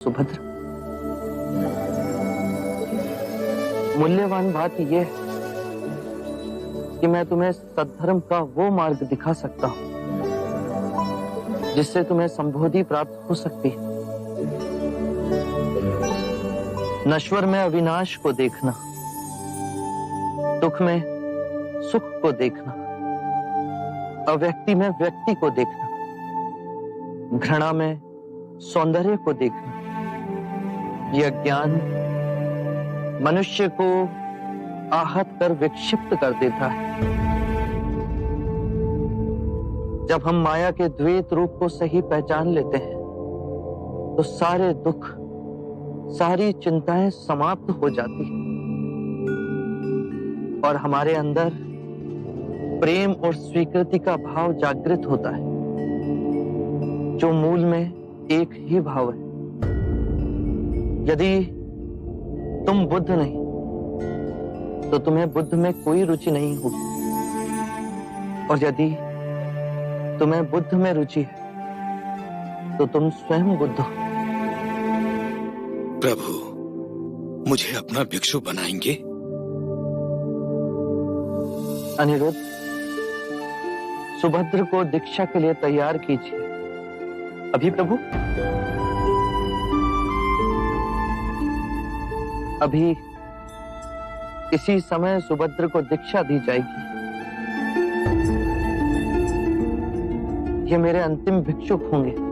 सुभद्र, मूल्यवान बात यह है कि मैं तुम्हें सद्धर्म का वो मार्ग दिखा सकता हूं जिससे तुम्हें संबोधि प्राप्त हो सकती है। नश्वर में अविनाश को देखना, दुख में सुख को देखना, अव्यक्ति में व्यक्ति को देखना, घृणा में सौंदर्य को देखना, यह ज्ञान मनुष्य को आहत कर विक्षिप्त कर देता है। जब हम माया के द्वैत रूप को सही पहचान लेते हैं तो सारे दुख, सारी चिंताएं समाप्त हो जाती हैं और हमारे अंदर प्रेम और स्वीकृति का भाव जागृत होता है, जो मूल में एक ही भाव है। यदि तुम बुद्ध नहीं तो तुम्हें बुद्ध में कोई रुचि नहीं होगी, और यदि तुम्हें बुद्ध में रुचि है तो तुम स्वयं बुद्ध हो। प्रभु, मुझे अपना भिक्षु बनाएंगे? अनिरुद्ध, सुभद्र को दीक्षा के लिए तैयार कीजिए। अभी प्रभु? अभी इसी समय सुभद्र को दीक्षा दी जाएगी। ये मेरे अंतिम भिक्षुक होंगे।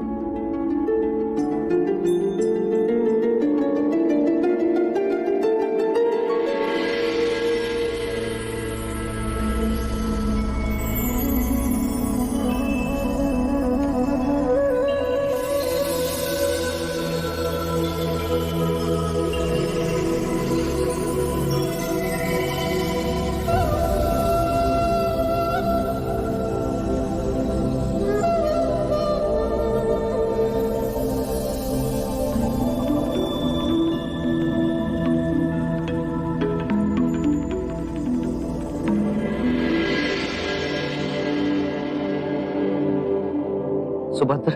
सुभद्र,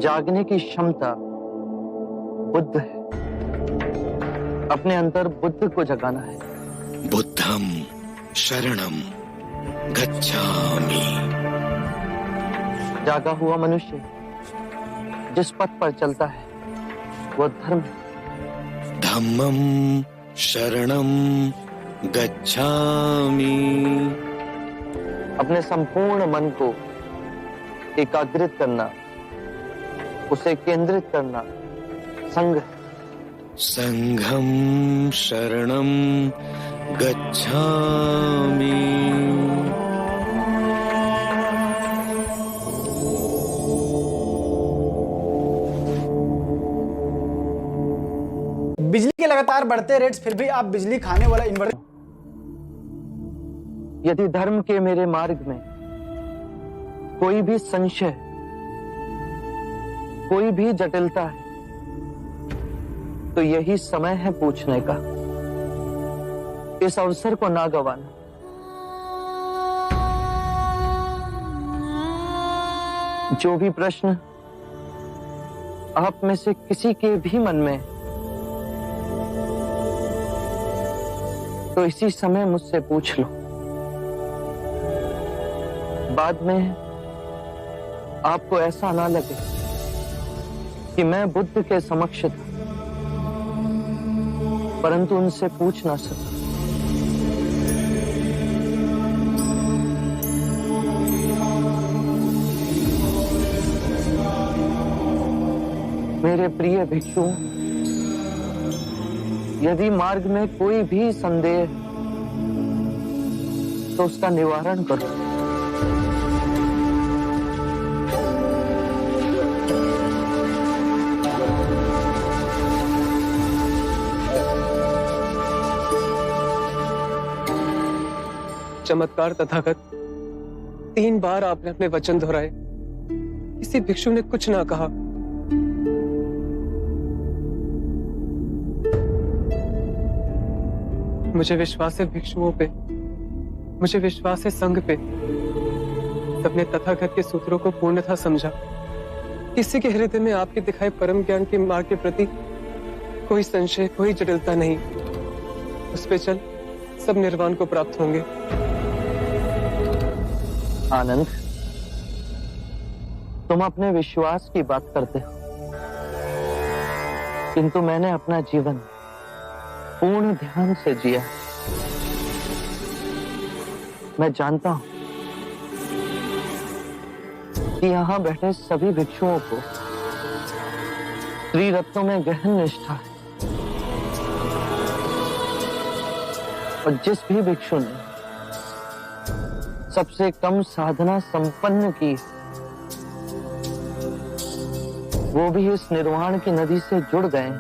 जागने की क्षमता बुद्ध है। अपने अंदर बुद्ध को जगाना है। बुद्धम शरणम गच्छामि। जागा हुआ मनुष्य जिस पथ पर चलता है वो धर्म है। धम्मम शरणम गच्छामि। अपने संपूर्ण मन को एकाग्रित करना, उसे केंद्रित करना संघ है। संघम शरणम गच्छामि। बिजली के लगातार बढ़ते रेट्स, फिर भी आप बिजली खाने वाला इन्वर्टर। यदि धर्म के मेरे मार्ग में कोई भी संशय, कोई भी जटिलता है तो यही समय है पूछने का। इस अवसर को ना गवाना। जो भी प्रश्न आप में से किसी के भी मन में तो इसी समय मुझसे पूछ लो। बाद में आपको ऐसा ना लगे कि मैं बुद्ध के समक्ष था परंतु उनसे पूछ ना सका। मेरे प्रिय भिक्षुओं, यदि मार्ग में कोई भी संदेह तो उसका निवारण करो। चमत्कार तथागत, 3 बार आपने अपने वचन दोहराए, किसी भिक्षु ने कुछ ना कहा। मुझे विश्वास है भिक्षुओं पे, मुझे विश्वास है संघ पे। सबने तथागत के सूत्रों को पूर्णतः समझा किसी के हृदय में आपके दिखाए परम ज्ञान के मार्ग के प्रति कोई संशय, कोई जटिलता नहीं। उस पे चल सब निर्वाण को प्राप्त होंगे। आनंद, तुम अपने विश्वास की बात करते हो, किंतु मैंने अपना जीवन पूर्ण ध्यान से जिया। मैं जानता हूं कि यहां बैठे सभी भिक्षुओं को त्रिरत्नों में गहन निष्ठा है, और जिस भी भिक्षु ने सबसे कम साधना संपन्न की, वो भी इस निर्वाण की नदी से जुड़ गए।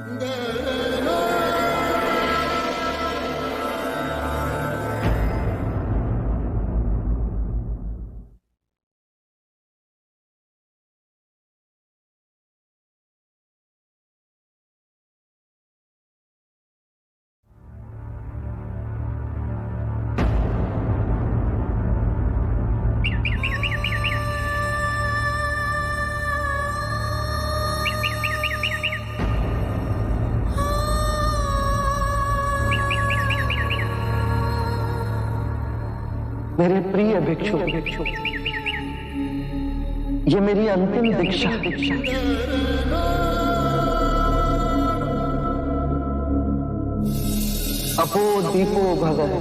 मेरे प्रिय भिक्षु, ये मेरी अंतिम दीक्षा। अपो दीपो भगः,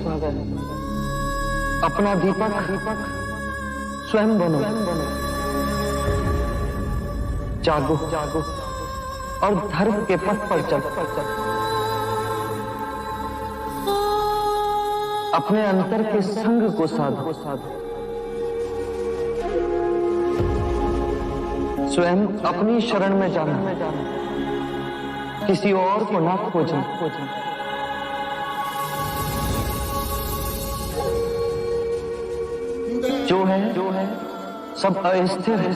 अपना दीपक स्वयं बनो। जागो और धर्म के पथ पर चलो। अपने अंतर के संग को साधो। स्वयं अपनी शरण में जाना, किसी और को ना खोजना। जो है सब अस्थिर है,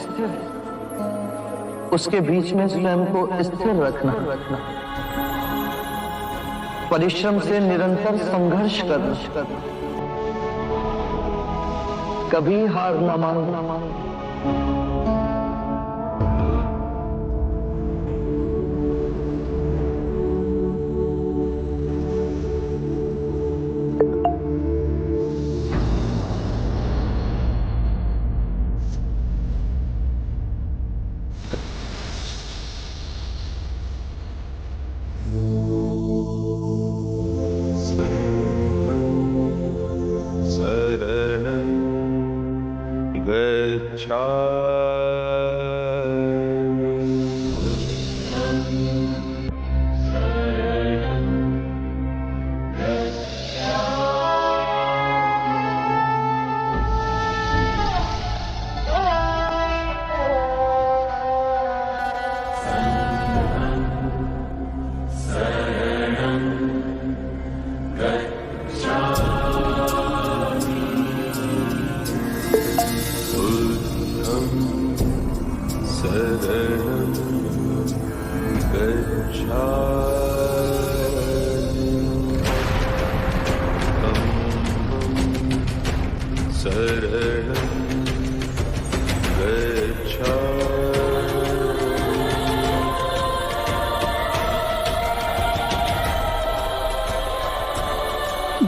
उसके बीच में स्वयं को स्थिर रखना। परिश्रम से निरंतर संघर्ष करना, कभी हार न मानना।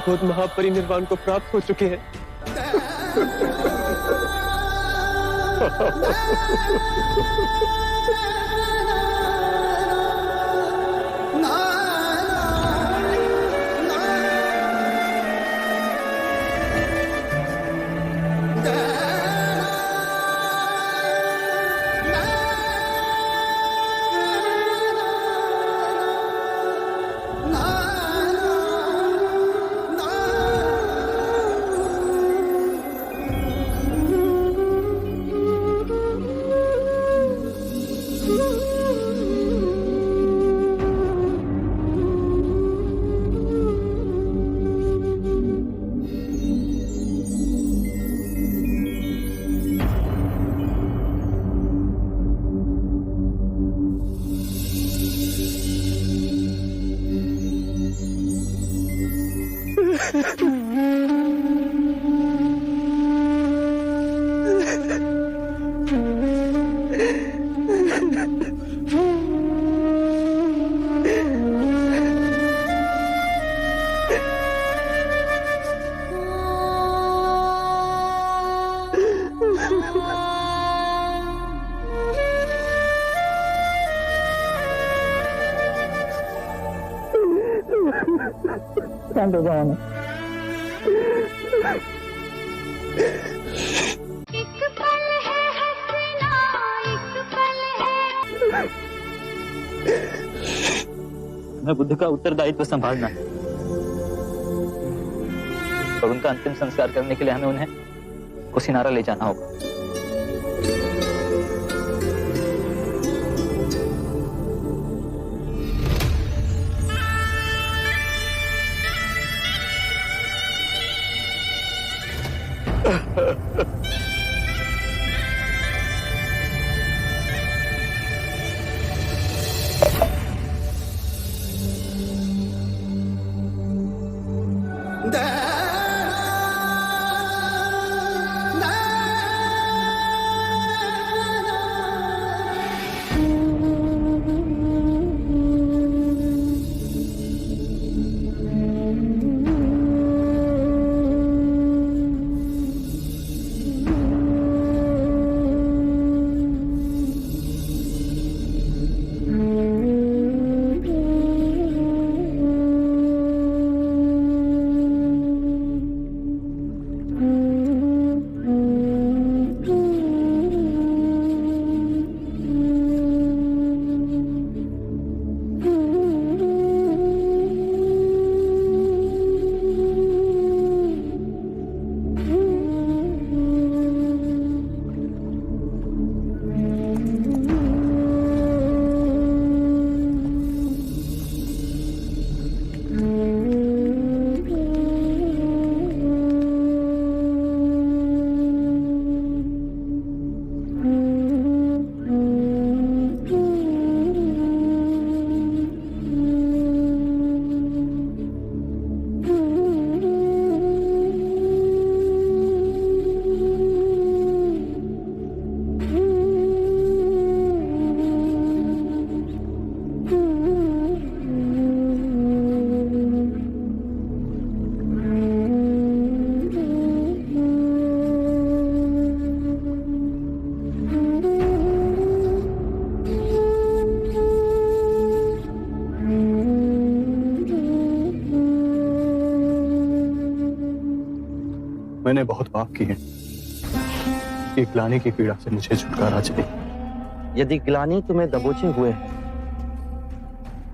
बुद्ध महापरिनिर्वाण को प्राप्त हो चुके हैं। शांत हो जाओ ना। मैं बुद्ध का उत्तरदायित्व संभालना है और उनका अंतिम संस्कार करने के लिए हमें उन्हें कुशीनारा ले जाना होगा। मैंने बहुत पाप किए, एक ग्लानि की पीड़ा से मुझे छुटकारा चाहिए। यदि ग्लानि तुम्हें दबोचे हुए है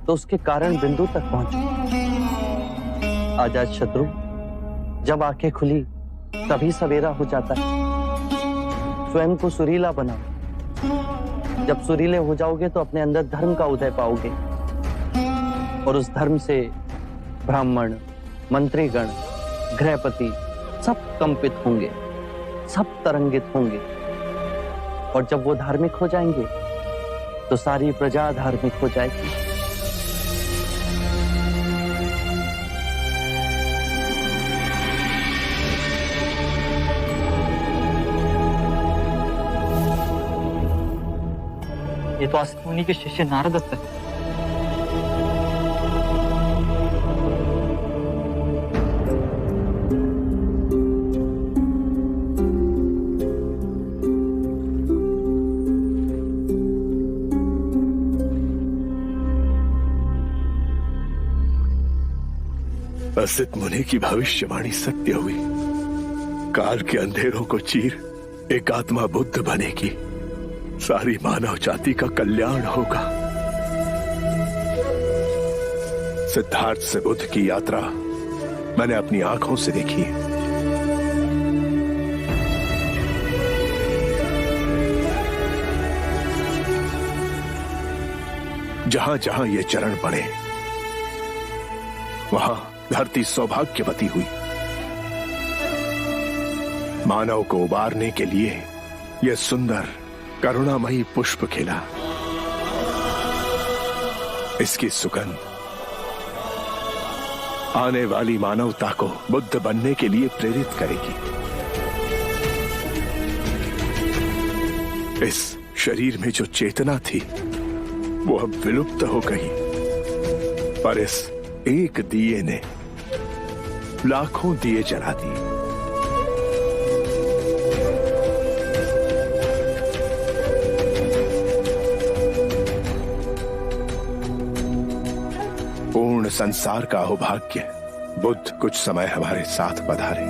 तो उसके कारण बिंदु तक पहुंचो। आजाद शत्रु, जब आंखें खुली तभी सवेरा हो जाता है। स्वयं को सुरीला बनाओ। जब सुरीले हो जाओगे तो अपने अंदर धर्म का उदय पाओगे और उस धर्म से ब्राह्मण, मंत्रीगण, गृहपति सब कंपित होंगे, सब तरंगित होंगे। और जब वो धार्मिक हो जाएंगे तो सारी प्रजा धार्मिक हो जाएगी। ये तो अगस्त्य मुनि के शिष्य नारद है। अगस्त्य मुनि की भविष्यवाणी सत्य हुई। काल के अंधेरों को चीर एक आत्मा बुद्ध बनेगी, सारी मानव जाति का कल्याण होगा। सिद्धार्थ से बुद्ध की यात्रा मैंने अपनी आंखों से देखी है। जहां जहां ये चरण पड़े वहां धरती सौभाग्यवती हुई। मानव को उबारने के लिए यह सुंदर करुणामयी पुष्प खिला। इसकी सुगंध आने वाली मानवता को बुद्ध बनने के लिए प्रेरित करेगी। इस शरीर में जो चेतना थी वो अब विलुप्त हो गई, पर इस एक दिए ने लाखों दिए जला दिए। पूर्ण संसार का अहोभाग्य बुद्ध कुछ समय हमारे साथ पधारे।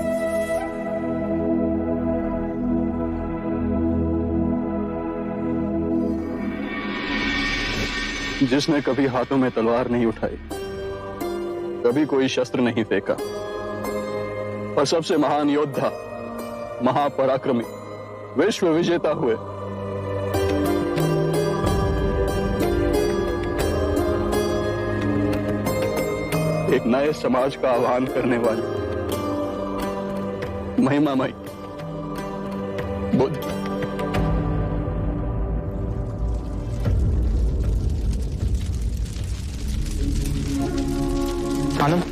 जिसने कभी हाथों में तलवार नहीं उठाई, कभी कोई शस्त्र नहीं फेंका और सबसे महान योद्धा, महापराक्रमी, विश्व विजेता हुए, एक नए समाज का आह्वान करने वाले महिमामय बुद्ध। आनंद,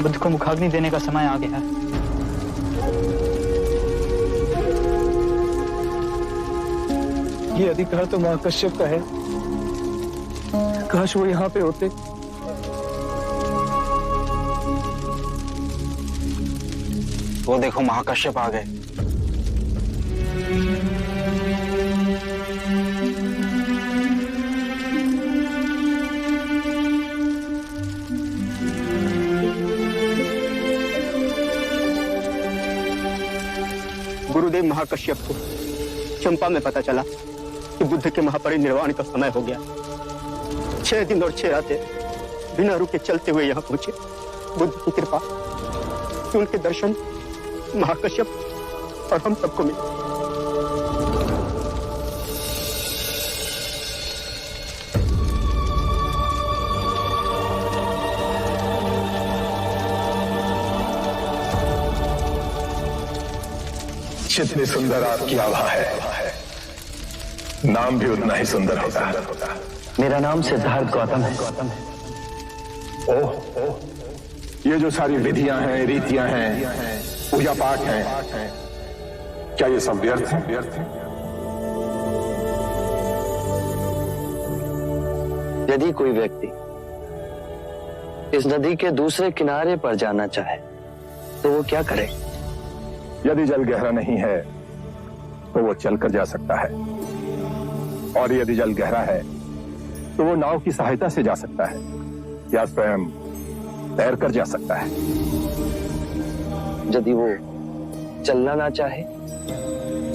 बुद्ध को मुखाग्नि देने का समय आ गया है। ये अधिकार तो महाकश्यप का है। काश वो यहाँ पे होते। वो देखो महाकश्यप आ गए। गुरुदेव महाकश्यप को चंपा में पता चला कि बुद्ध के महापरिनिर्वाण का समय हो गया। 6 दिन और 6 रातें बिना रुके चलते हुए यहाँ पहुंचे। बुद्ध की कृपा कि उनके दर्शन महाकश्यप और हम सबको मिले। जितनी सुंदर आपकी आभा है, नाम भी उतना ही सुंदर होता है। मेरा नाम सिद्धार्थ गौतम है। ओह, ये जो सारी विधियां हैं, रीतियां हैं, पूजा पाठ हैं, क्या ये सब व्यर्थ हैं? यदि कोई व्यक्ति इस नदी के दूसरे किनारे पर जाना चाहे तो वो क्या करे? यदि जल गहरा नहीं है तो वो चलकर जा सकता है, और यदि जल गहरा है तो वो नाव की सहायता से जा सकता है या स्वयं तैरकर जा सकता है। यदि वो चलना ना चाहे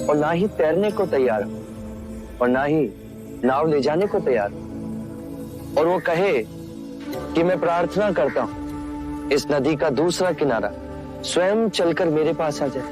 और ना ही तैरने को तैयार हो और ना ही नाव ले जाने को तैयार हो, और वो कहे कि मैं प्रार्थना करता हूं इस नदी का दूसरा किनारा स्वयं चलकर मेरे पास आ जाए,